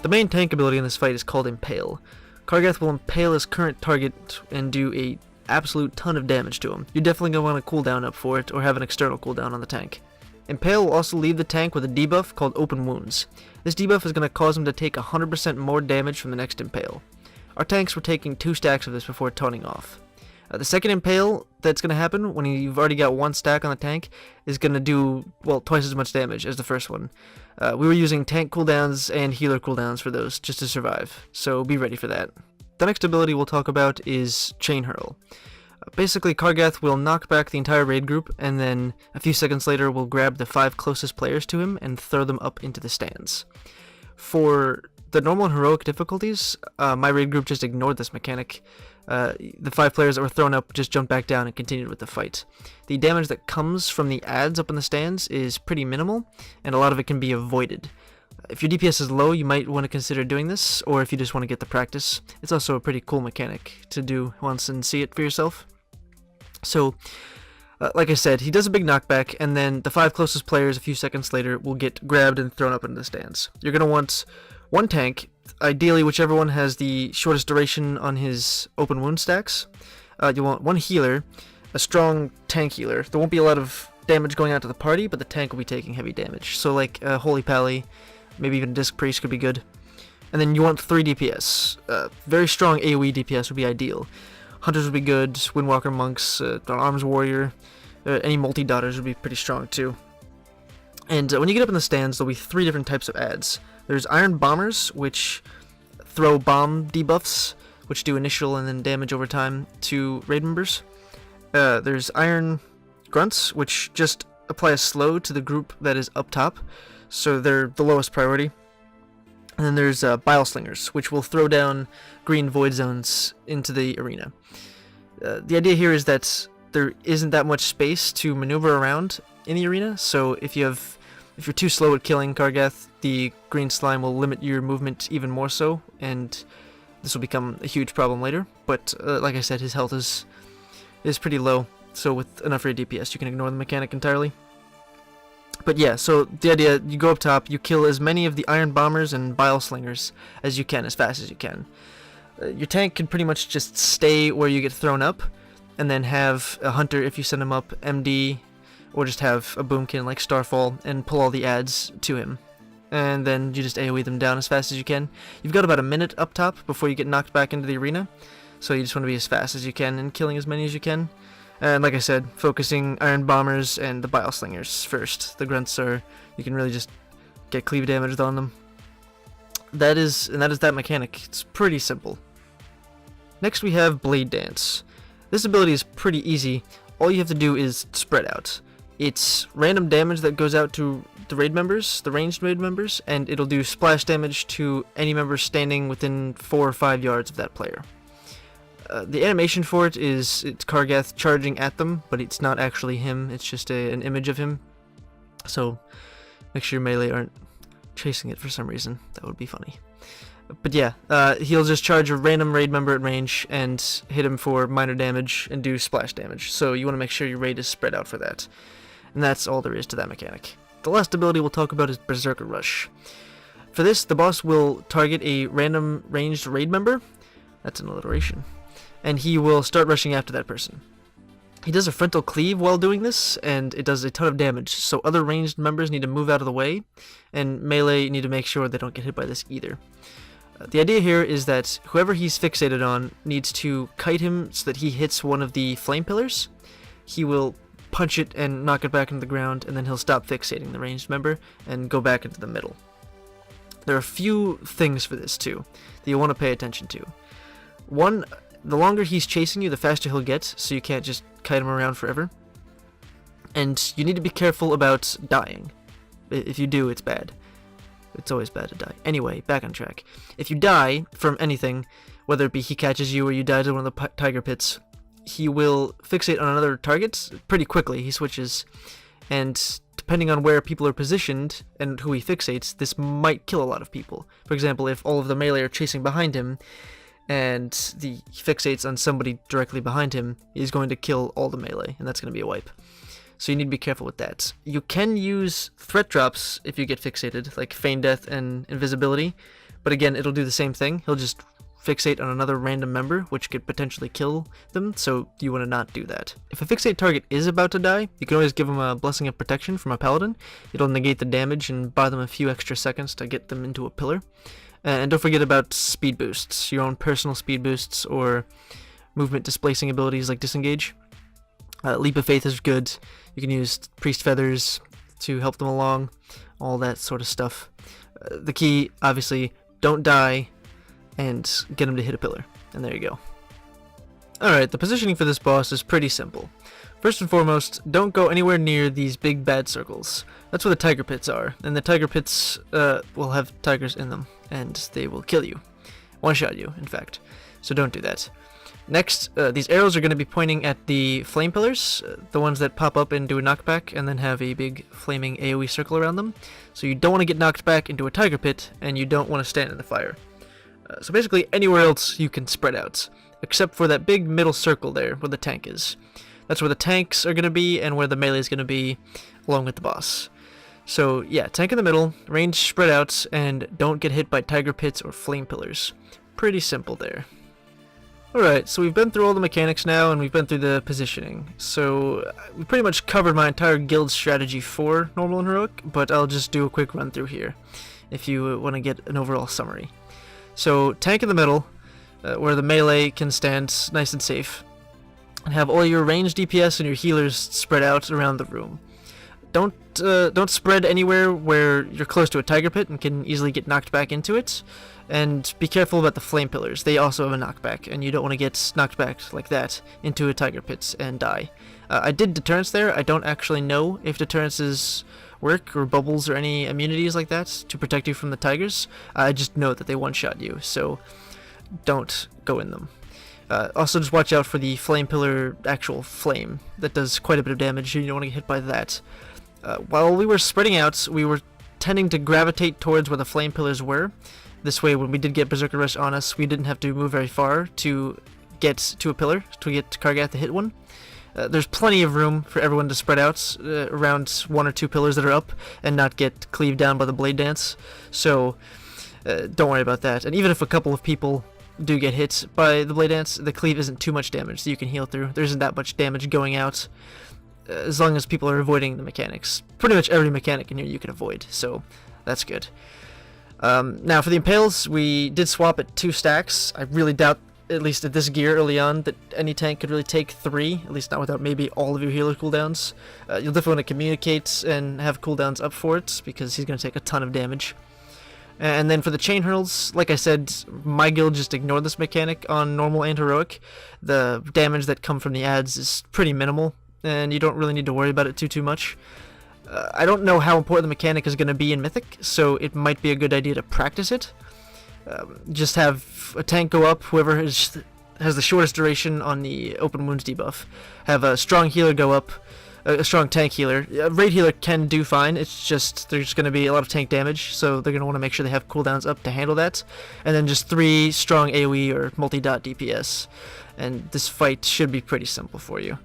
The main tank ability in this fight is called Impale. Kargath will impale his current target and do a absolute ton of damage to him. You're definitely going to want a cooldown up for it, or have an external cooldown on the tank. Impale will also leave the tank with a debuff called Open Wounds. This debuff is going to cause him to take 100% more damage from the next Impale. Our tanks were taking 2 stacks of this before toning off. The second Impale that's going to happen when you've already got 1 stack on the tank is going to do, well, twice as much damage as the first one. We were using tank cooldowns and healer cooldowns for those just to survive, so be ready for that. The next ability we'll talk about is Chain Hurl. Basically, Kargath will knock back the entire raid group, and then a few seconds later will grab the 5 closest players to him and throw them up into the stands. For the normal and heroic difficulties, my raid group just ignored this mechanic. The 5 players that were thrown up just jumped back down and continued with the fight. The damage that comes from the adds up in the stands is pretty minimal, and a lot of it can be avoided. If your DPS is low, you might want to consider doing this, or if you just want to get the practice. It's also a pretty cool mechanic to do once and see it for yourself. So, like I said, he does a big knockback, and then the 5 closest players a few seconds later will get grabbed and thrown up into the stands. You're going to want 1 tank, ideally whichever one has the shortest duration on his open wound stacks. You'll want 1 healer, a strong tank healer. There won't be a lot of damage going out to the party, but the tank will be taking heavy damage. So like Holy Pally, maybe even Disc Priest could be good. And then you want 3 DPS. Very strong AoE DPS would be ideal. Hunters would be good, Windwalker Monks, Arms Warrior, any multi-dotters would be pretty strong too. And when you get up in the stands, there'll be 3 different types of adds. There's Iron Bombers, which throw bomb debuffs, which do initial and then damage over time to raid members. There's Iron Grunts, which just apply a slow to the group that is up top, so they're the lowest priority. And then there's Bile Slingers, which will throw down green void zones into the arena. The idea here is that there isn't that much space to maneuver around in the arena, so if you're too slow at killing Kargath, the green slime will limit your movement even more so, and this will become a huge problem later. But like I said, his health is pretty low, so with enough raid DPS you can ignore the mechanic entirely. But yeah, so the idea, you go up top, you kill as many of the Iron Bombers and Bile Slingers as you can, as fast as you can. Your tank can pretty much just stay where you get thrown up, and then have a Hunter, if you send him up, MD, or just have a Boomkin like Starfall, and pull all the adds to him. And then you just AoE them down as fast as you can. You've got about a minute up top before you get knocked back into the arena, so you just want to be as fast as you can and killing as many as you can. And like I said, focusing Iron Bombers and the Bile Slingers first. The Grunts are, you can really just get cleave damage on them. That is that mechanic. It's pretty simple. Next we have Blade Dance. This ability is pretty easy. All you have to do is spread out. It's random damage that goes out to the raid members, the ranged raid members, and it'll do splash damage to any member standing within 4 or 5 yards of that player. The animation for it is it's Kargath charging at them, but it's not actually him, it's just an image of him. So make sure your melee aren't chasing it for some reason. That would be funny. But yeah, he'll just charge a random raid member at range and hit him for minor damage and do splash damage. So you want to make sure your raid is spread out for that. And that's all there is to that mechanic. The last ability we'll talk about is Berserker Rush. For this, the boss will target a random ranged raid member. That's an alliteration. And he will start rushing after that person. He does a frontal cleave while doing this, and it does a ton of damage, so other ranged members need to move out of the way, and melee need to make sure they don't get hit by this either. The idea here is that whoever he's fixated on needs to kite him so that he hits one of the flame pillars. He will punch it and knock it back into the ground, and then he'll stop fixating the ranged member and go back into the middle. There are a few things for this too that you want to pay attention to. One, the longer he's chasing you, the faster he'll get, so you can't just kite him around forever. And you need to be careful about dying. If you do, it's bad. It's always bad to die. Anyway, back on track. If you die from anything, whether it be he catches you or you die to one of the tiger pits, he will fixate on another target pretty quickly. He switches, and depending on where people are positioned and who he fixates, this might kill a lot of people. For example, if all of the melee are chasing behind him, and he fixates on somebody directly behind him, he's going to kill all the melee, and that's going to be a wipe. So you need to be careful with that. You can use threat drops if you get fixated, like Feign Death and Invisibility, but again, it'll do the same thing. He'll just fixate on another random member, which could potentially kill them, so you want to not do that. If a fixate target is about to die, you can always give them a Blessing of Protection from a Paladin. It'll negate the damage and buy them a few extra seconds to get them into a pillar. And don't forget about speed boosts, your own personal speed boosts or movement displacing abilities like Disengage. Leap of Faith is good. You can use Priest Feathers to help them along, all that sort of stuff. The key, obviously, don't die and get them to hit a pillar. And there you go. Alright, the positioning for this boss is pretty simple. First and foremost, don't go anywhere near these big bad circles. That's where the tiger pits are, and the tiger pits will have tigers in them, and they will kill you. One-shot you, in fact. So don't do that. Next, these arrows are going to be pointing at the flame pillars, the ones that pop up and do a knockback and then have a big flaming AoE circle around them. So you don't want to get knocked back into a tiger pit, and you don't want to stand in the fire. So basically anywhere else you can spread out, except for that big middle circle there where the tank is. That's where the tanks are going to be and where the melee is going to be, along with the boss. So yeah, tank in the middle, range spread out, and don't get hit by tiger pits or flame pillars. Pretty simple there. Alright, so we've been through all the mechanics now, and we've been through the positioning. So we pretty much covered my entire guild strategy for normal and heroic, but I'll just do a quick run through here, if you want to get an overall summary. So tank in the middle, where the melee can stand nice and safe, and have all your ranged DPS and your healers spread out around the room. Don't spread anywhere where you're close to a tiger pit and can easily get knocked back into it. And be careful about the flame pillars. They also have a knockback, and you don't want to get knocked back like that into a tiger pit and die. I did deterrence there. I don't actually know if deterrences work or bubbles or any immunities like that to protect you from the tigers. I just know that they one-shot you, so don't go in them. Also, just watch out for the flame pillar actual flame. That does quite a bit of damage, and you don't want to get hit by that. While we were spreading out, we were tending to gravitate towards where the flame pillars were. This way, when we did get Berserker Rush on us, we didn't have to move very far to get to a pillar, to get Kargath to hit one. There's plenty of room for everyone to spread out around one or two pillars that are up and not get cleaved down by the blade dance. So, don't worry about that. And even if a couple of people do get hit by the blade dance, the cleave isn't too much damage, so you can heal through. There isn't that much damage going out, as long as people are avoiding the mechanics. Pretty much every mechanic in here you can avoid, so that's good. Now for the impales, we did swap at 2 stacks. I really doubt, at least at this gear early on, that any tank could really take 3, at least not without maybe all of your healer cooldowns. You'll definitely want to communicate and have cooldowns up for it, because he's going to take a ton of damage. And then for the chain hurls, like I said, my guild just ignored this mechanic on normal and heroic. The damage that come from the adds is pretty minimal, and you don't really need to worry about it too much. I don't know how important the mechanic is going to be in Mythic, so it might be a good idea to practice it. Just have a tank go up, whoever has the shortest duration on the open wounds debuff. Have a strong healer go up, a strong tank healer. A raid healer can do fine, it's just there's going to be a lot of tank damage, so they're going to want to make sure they have cooldowns up to handle that. And then just 3 strong AoE or multi-dot DPS. And this fight should be pretty simple for you.